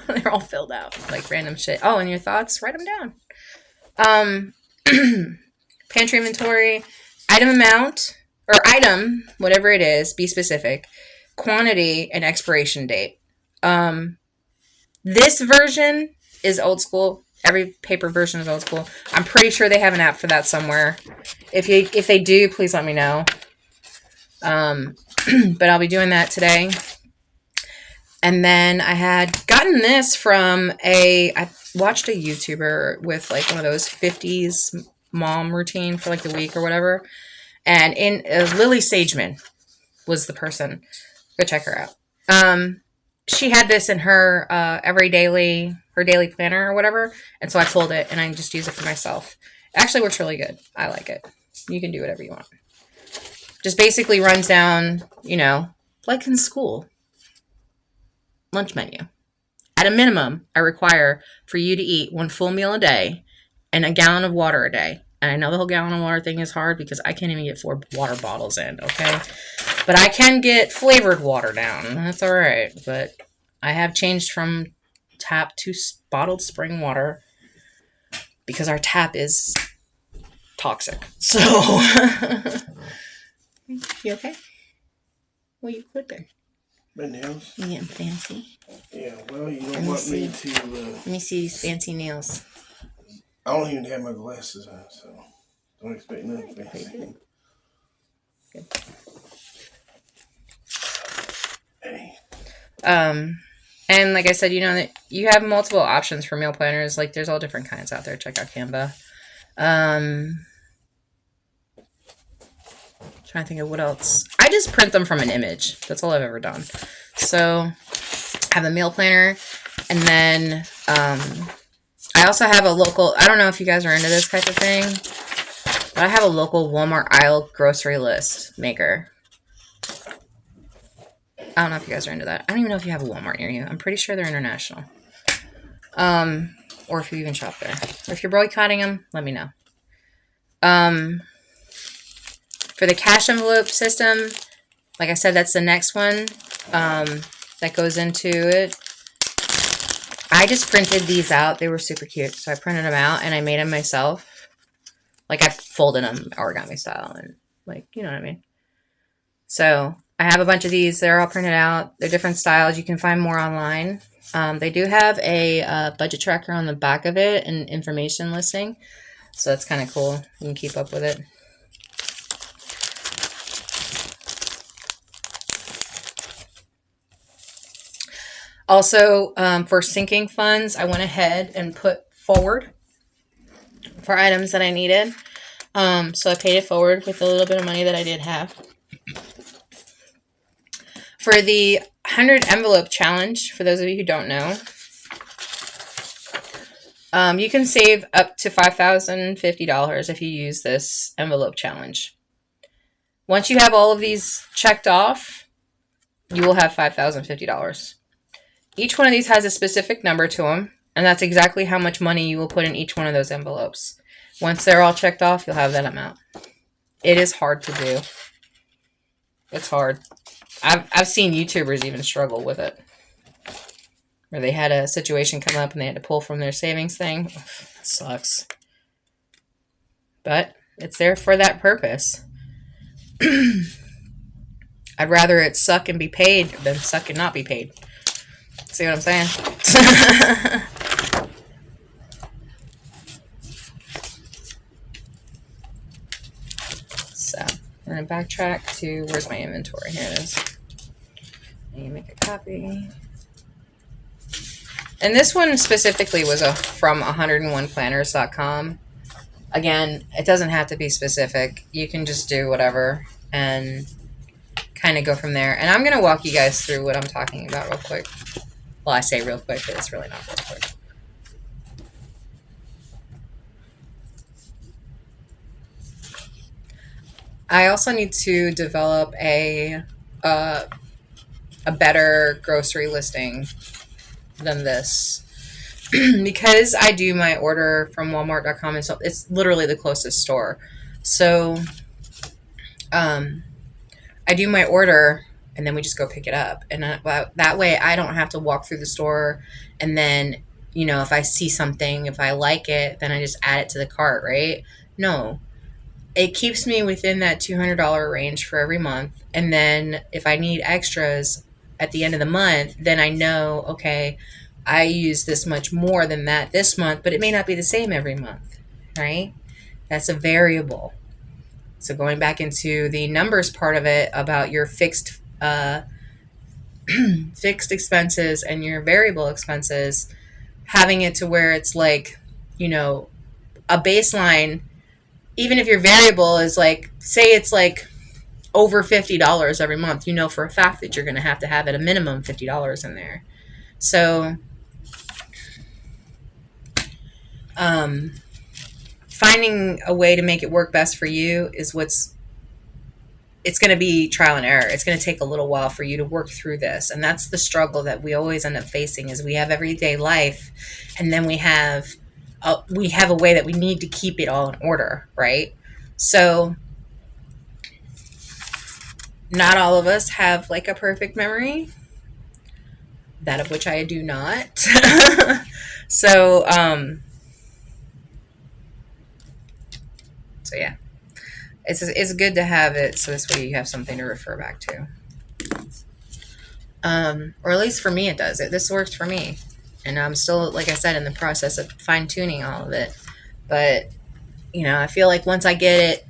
they're all filled out. Like random shit. Oh, and your thoughts? Write them down. Pantry inventory. Item amount. Or item, whatever it is. Be specific. Quantity and expiration date. This version is old school. Every paper version is old school. I'm pretty sure they have an app for that somewhere. If they do, please let me know. But I'll be doing that today. And then I had gotten this from I watched a YouTuber with like one of those 50s mom routine for like the week or whatever. And in Lily Sageman was the person. Go check her out. She had this in her her daily planner or whatever. And so I pulled it and I just use it for myself. It actually works really good. I like it. You can do whatever you want. Just basically runs down, like in school. Lunch menu. At a minimum, I require for you to eat 1 full meal a day and a gallon of water a day. And I know the whole gallon of water thing is hard because I can't even get 4 water bottles in, okay? But I can get flavored water down. That's all right. But I have changed from tap to bottled spring water because our tap is toxic. So, you okay? Well, you quit there. My nails? You getting fancy? Yeah, well, you don't want me to... Let me see these fancy nails. I don't even have my glasses on, so don't expect nothing fancy. Good. Hey. And like I said, that you have multiple options for meal planners. Like there's all different kinds out there. Check out Canva. Trying to think of what else. I just print them from an image. That's all I've ever done. So I have a meal planner, and then I also have a local. I don't know if you guys are into this type of thing, but I have a local Walmart aisle grocery list maker. I don't know if you guys are into that. I don't even know if you have a Walmart near you. I'm pretty sure they're international. Or if you even shop there. Or if you're boycotting them, let me know. For the cash envelope system, like I said, that's the next one that goes into it. I just printed these out. They were super cute. So I printed them out and I made them myself. Like I folded them origami style and like, you know what I mean? So I have a bunch of these. They're all printed out. They're different styles. You can find more online. They do have a budget tracker on the back of it and information listing. So that's kind of cool. You can keep up with it. Also, for sinking funds, I went ahead and put forward for items that I needed. So I paid it forward with a little bit of money that I did have. For the 100 envelope challenge, for those of you who don't know, you can save up to $5,050 if you use this envelope challenge. Once you have all of these checked off, you will have $5,050. Each one of these has a specific number to them, and that's exactly how much money you will put in each one of those envelopes. Once they're all checked off, you'll have that amount. It is hard to do. It's hard. I've seen YouTubers even struggle with it. Where they had a situation come up and they had to pull from their savings thing. Ugh, it sucks. But it's there for that purpose. I'd rather it suck and be paid than suck and not be paid. See what I'm saying? So, I'm going to backtrack to, where's my inventory? Here it is. I need to make a copy. And this one specifically was from 101planners.com. Again, it doesn't have to be specific. You can just do whatever and kind of go from there. And I'm going to walk you guys through what I'm talking about real quick. Well, I say real quick, but it's really not real quick. I also need to develop a better grocery listing than this. Because I do my order from Walmart.com, and so it's literally the closest store. So I do my order and then we just go pick it up. And that way I don't have to walk through the store and then, if I see something, if I like it, then I just add it to the cart, right? No. It keeps me within that $200 range for every month. And then if I need extras at the end of the month, then I know, okay, I use this much more than that this month, but it may not be the same every month, right? That's a variable. So going back into the numbers part of it about your fixed fixed expenses and your variable expenses, having it to where it's like, a baseline, even if your variable is like, say it's like over $50 every month, for a fact that you're going to have at a minimum $50 in there. So, finding a way to make it work best for you is it's going to be trial and error. It's going to take a little while for you to work through this. And that's the struggle that we always end up facing, is we have everyday life, and then we have a way that we need to keep it all in order, right? So not all of us have like a perfect memory, that of which I do not. So yeah, it's good to have it, so this way you have something to refer back to. Or at least for me it does. This works for me. And I'm still, like I said, in the process of fine-tuning all of it. But, I feel like once I get it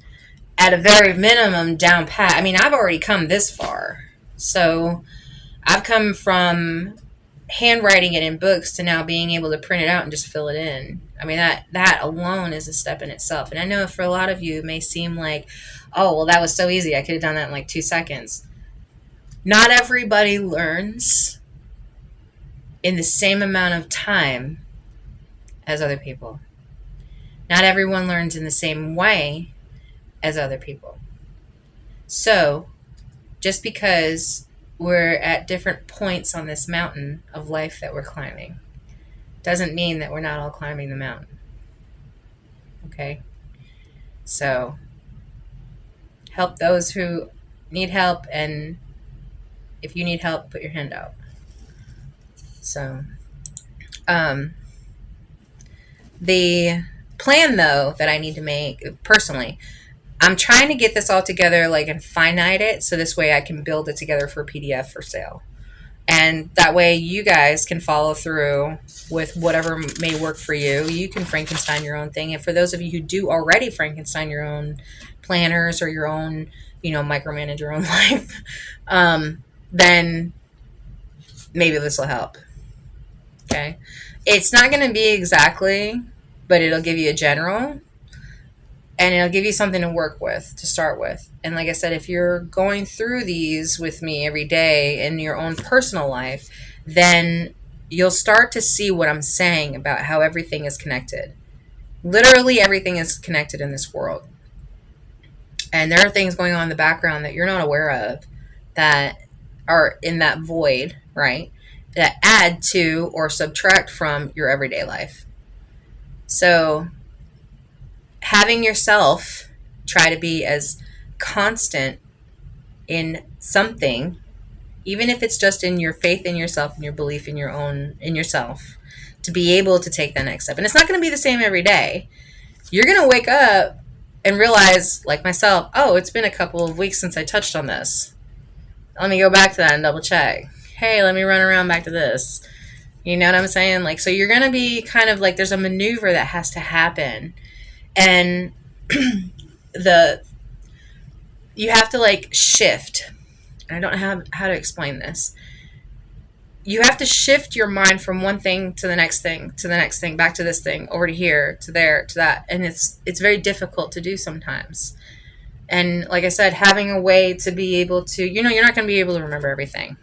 at a very minimum down pat, I've already come this far. So I've come from handwriting it in books to now being able to print it out and just fill it in. That alone is a step in itself. And I know for a lot of you it may seem like, oh, well, that was so easy. I could have done that in like 2 seconds. Not everybody learns in the same amount of time as other people. Not everyone learns in the same way as other people. So, just because we're at different points on this mountain of life that we're climbing doesn't mean that we're not all climbing the mountain. Okay? So, help those who need help, and if you need help, put your hand out. So, the plan, though, that I need to make personally, I'm trying to get this all together, like, and finite it, so this way I can build it together for PDF for sale. And that way you guys can follow through with whatever may work for you. You can Frankenstein your own thing. And for those of you who do already Frankenstein your own planners or your own, micromanage your own life, then maybe this will help. Okay? It's not going to be exactly, but it'll give you a general. And it'll give you something to work with, to start with. And like I said, if you're going through these with me every day in your own personal life, then you'll start to see what I'm saying about how everything is connected. Literally everything is connected in this world. And there are things going on in the background that you're not aware of that are in that void, right? That add to or subtract from your everyday life. So having yourself try to be as constant in something, even if it's just in your faith in yourself and your belief in yourself, to be able to take that next step. And it's not going to be the same every day. You're going to wake up and realize, like myself, oh, it's been a couple of weeks since I touched on this. Let me go back to that and double check. Hey, let me run around back to this. You know what I'm saying? Like, so you're going to be kind of like, there's a maneuver that has to happen. And you have to like shift. I don't know how to explain this. You have to shift your mind from one thing to the next thing, to the next thing, back to this thing, over to here, to there, to that. And it's very difficult to do sometimes. And like I said, having a way to be able to, you're not going to be able to remember everything.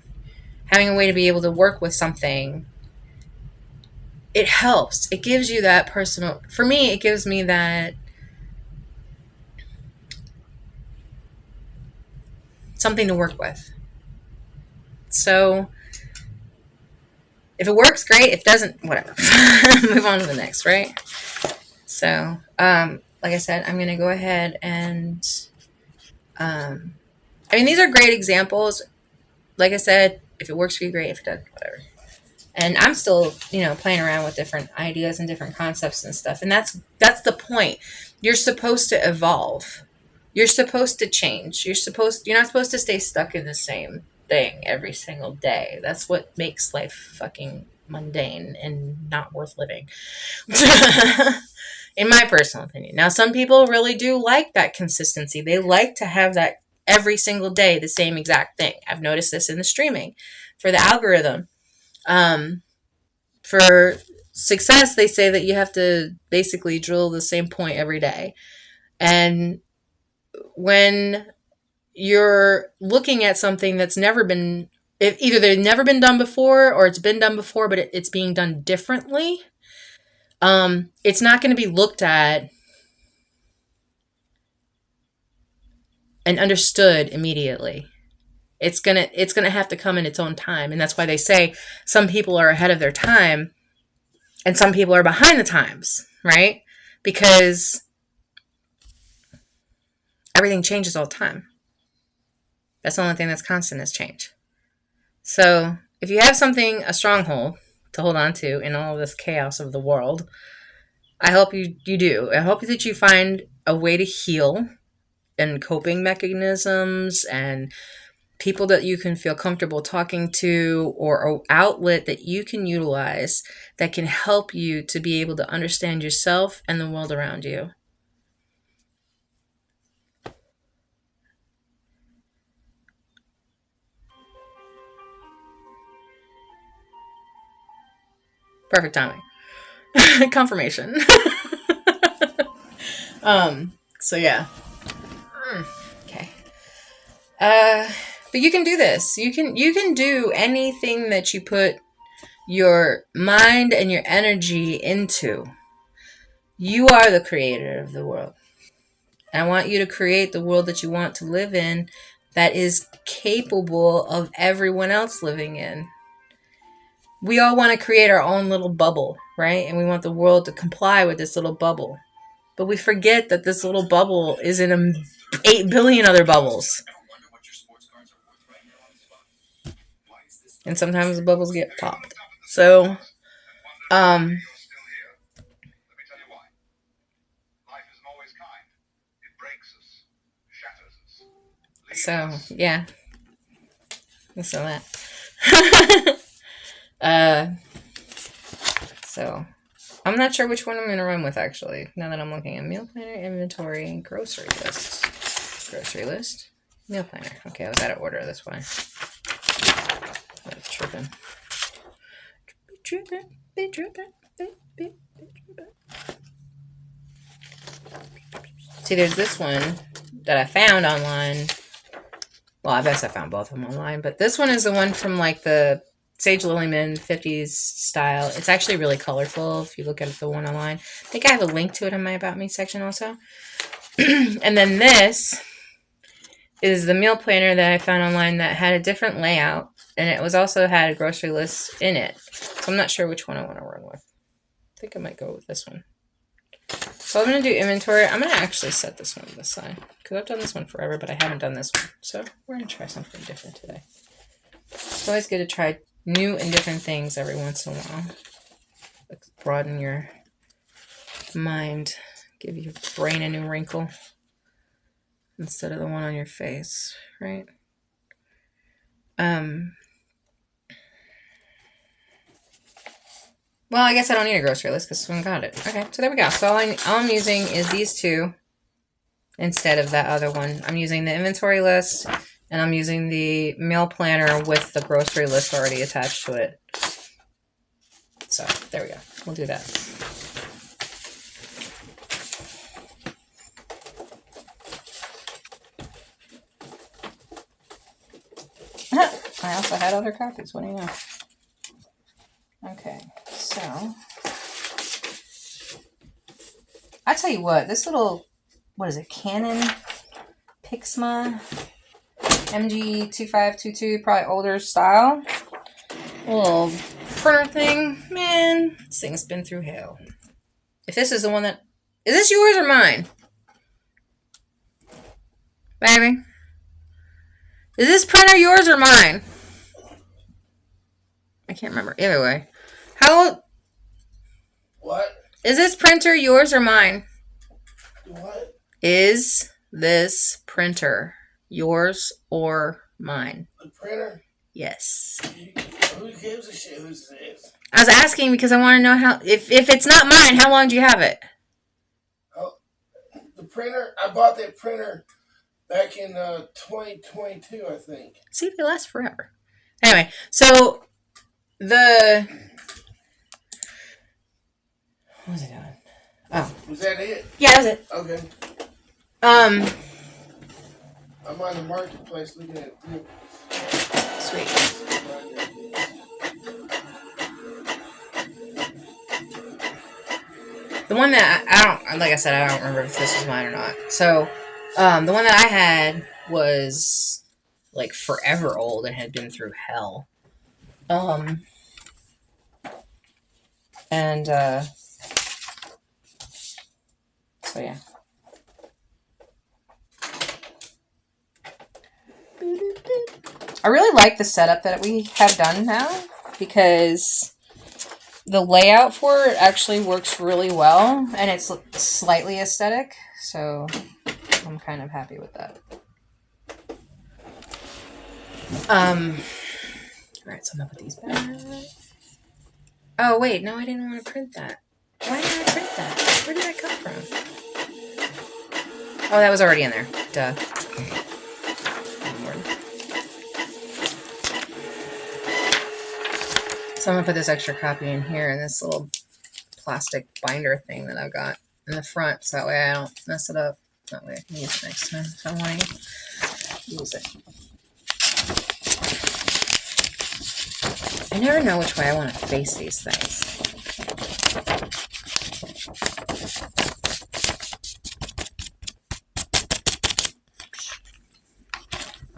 Having a way to be able to work with something, it helps. It gives you that personal, for me, it gives me that something to work with. So if it works, great. If it doesn't, whatever. Move on to the next, right? So, like I said, I'm going to go ahead and, these are great examples. Like I said, if it works for you, great. If it doesn't, whatever. And I'm still, playing around with different ideas and different concepts and stuff. And that's the point. You're supposed to evolve. You're supposed to change. You're not supposed to stay stuck in the same thing every single day. That's what makes life fucking mundane and not worth living. In my personal opinion. Now, some people really do like that consistency. They like to have that every single day, the same exact thing. I've noticed this in the streaming. for the algorithm. For success, they say that you have to basically drill the same point every day. And when you're looking at something that's never been, either they've never been done before or it's been done before, but it's being done differently, it's not going to be looked at and understood immediately. It's gonna have to come in its own time, and that's why they say some people are ahead of their time and some people are behind the times, right? Because everything changes all the time. That's the only thing that's constant is change. So if you have something, a stronghold to hold on to in all of this chaos of the world, I hope you do. I hope that you find a way to heal and coping mechanisms and people that you can feel comfortable talking to, or an outlet that you can utilize that can help you to be able to understand yourself and the world around you. Perfect timing. Confirmation. So yeah. Okay. But you can do this. You can do anything that you put your mind and your energy into. You are the creator of the world. I want you to create the world that you want to live in that is capable of everyone else living in. We all want to create our own little bubble, right? And we want the world to comply with this little bubble. But we forget that this little bubble is in 8 billion other bubbles. And sometimes the bubbles get popped. So, yeah. So that. So, I'm not sure which one I'm going to run with, actually. Now that I'm looking at meal planner, inventory, grocery list. Grocery list. Meal planner. Okay, I was out of order this way. I was tripping. Be tripping. See, there's this one that I found online. Well, I guess I found both of them online, but this one is the one from like the Sage Lilyman 50s style. It's actually really colorful if you look at the one online. I think I have a link to it in my About Me section also. And then this is the meal planner that I found online that had a different layout, and it was also had a grocery list in it. So I'm not sure which one I want to run with. I think I might go with this one. So I'm going to do inventory. I'm going to actually set this one to the side because I've done this one forever, but I haven't done this one. So we're going to try something different today. It's always good to try new and different things every once in a while. Like broaden your mind, give your brain a new wrinkle instead of the one on your face, right? Well, I guess I don't need a grocery list because someone got it. Okay, so there we go. So all I'm using is these two instead of that other one. I'm using the inventory list, and I'm using the meal planner with the grocery list already attached to it. So there we go. We'll do that. I also had other copies. What do you know? Okay, so I tell you what, this little, what is it, Canon Pixma MG2522, probably older style, little printer thing. Man, this thing's been through hell. If this is the one that, is this yours or mine? Baby? Is this printer yours or mine? I can't remember. Either way. What? Is this printer yours or mine? What? Is this printer yours or mine? The printer? Yes. Who gives a shit whose it is? I was asking because I want to know how, if it's not mine, how long do you have it? Oh, the printer? I bought that printer back in 2022, I think. See, they last forever. Anyway, so the what was I doing? Oh, Was that it? yeah, that was it. Okay. Um, I'm on the marketplace looking at vehicles. sweet. The one that I don't, like I said, I don't remember if this was mine or not. So, the one that I had was like forever old and had been through hell. And so yeah. I really like the setup that we have done now because the layout for it actually works really well and it's slightly aesthetic. So I'm kind of happy with that. Alright, so I'm gonna put these back. Oh wait, no, I didn't want to print that. Why did I print that? Where did that come from? Oh, that was already in there. Duh. So I'm gonna put this extra copy in here in this little plastic binder thing that I've got in the front, so that way I don't mess it up. That way I can use it next time if I want to use it. I never know which way I want to face these things.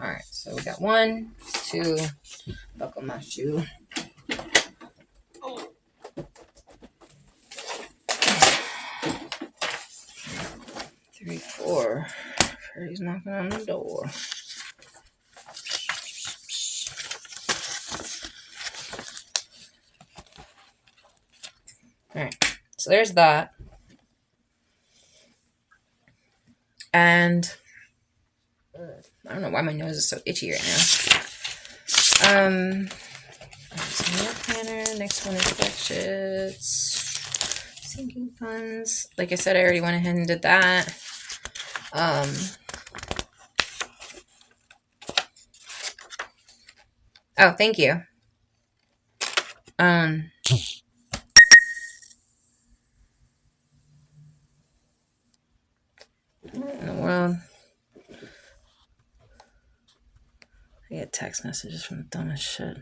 Alright, so we got 1, 2, buckle my shoe. 3, 4. Freddy's knocking on the door. Alright, so there's that. And I don't know why my nose is so itchy right now. Meal planner. Next one is budgets. Sinking funds. Like I said, I already went ahead and did that. Oh, thank you. What in the world? I get text messages from the dumbest shit.